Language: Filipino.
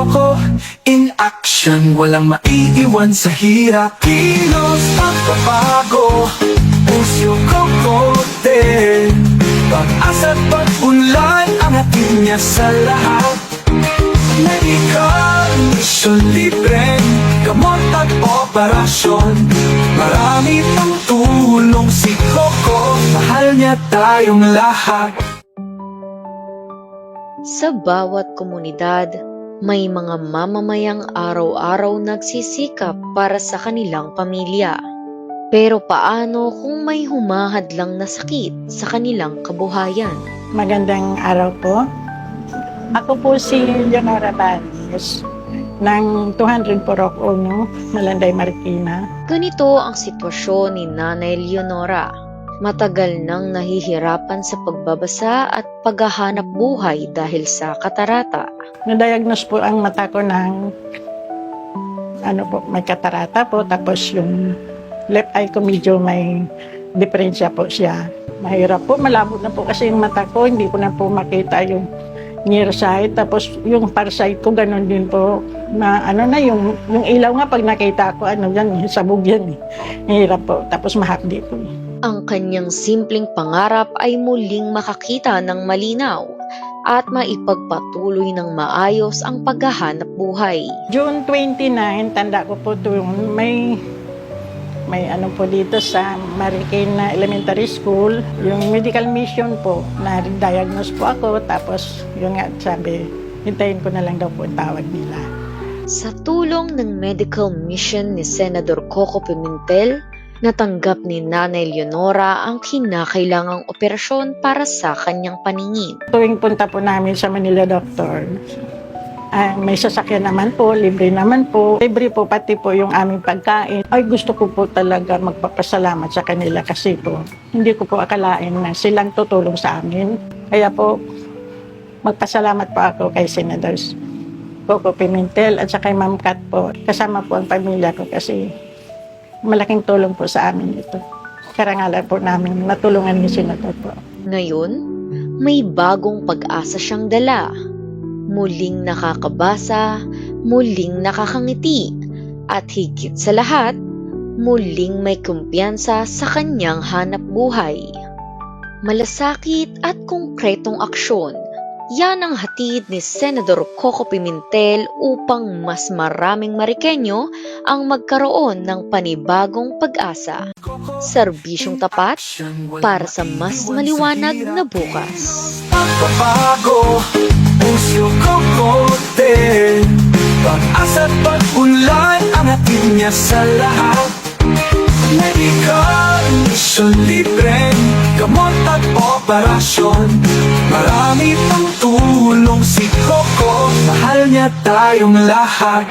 Coco in action, walang maiiwan sa hirap. Kilos pagbabago, Puso Coco din. Pag-asa't pag-unlad ang hatid niya sa lahat. Medical mission, libreng gamot at operasyon. Marami pang tulong si Coco, mahal niya tayong lahat. Sa bawat komunidad, may mga mamamayang araw-araw nagsisikap para sa kanilang pamilya. Pero paano kung may humahadlang na sakit sa kanilang kabuhayan? Magandang araw po. Ako po si Leonora Banis ng 200 Porok Uno, Malanday, Marikina. Ganito ang sitwasyon ni Nanay Leonora. Matagal nang nahihirapan sa pagbabasa at paghahanap buhay dahil sa katarata. Na-diagnose po ang mata ko ng may katarata po, tapos yung left eye ko medyo may diferensya po siya. Mahirap po, malabo na po kasi yung mata ko, hindi ko na po makita yung near sight, tapos yung far sight ko ganun din po, na yung ilaw nga pag nakita ko, sabog yan eh. Mahirap po, tapos mahapdi po. Ang kanyang simpleng pangarap ay muling makakita ng malinaw at maipagpatuloy ng maayos ang paghahanap buhay. June 29, tanda ko po ito, may po dito sa Marikina Elementary School, yung medical mission po, na-diagnose po ako, tapos yung nga sabi, hintayin ko na lang daw po ang tawag nila. Sa tulong ng medical mission ni Senador Coco Pimentel, natanggap ni Nanay Leonora ang kinakailangang operasyon para sa kanyang paningin. Tuwing punta po namin sa Manila Doctor, may sasakyan naman po, libre naman po. Libre po pati po yung aming pagkain. Ay, gusto ko po talaga magpapasalamat sa kanila kasi po hindi ko po akalain na silang tutulong sa amin. Kaya po magpasalamat po ako kay Senator Coco Pimentel at saka kay Ma'am Kat po. Kasama po ang pamilya ko kasi malaking tulong po sa amin ito. Karangalan po namin natulungan ni Senator po. Ngayon, may bagong pag-asa siyang dala. Muling nakakabasa, muling nakakangiti, at higit sa lahat, muling may kumpiyansa sa kanyang hanap buhay. Malasakit at konkretong aksyon, yan ang hatid ni Senador Coco Pimentel upang mas maraming Marikenyo ang magkaroon ng panibagong pag-asa. Serbisyong tapat para sa mas maliwanag na bukas. Pagbabago, Puso Coco din. Pag-asa't pag-unlad ang hatid niya sa lahat. Medical mission, libreng gamot at operasyon. Marami pang tulong si Coco, mahal niya tayong lahat.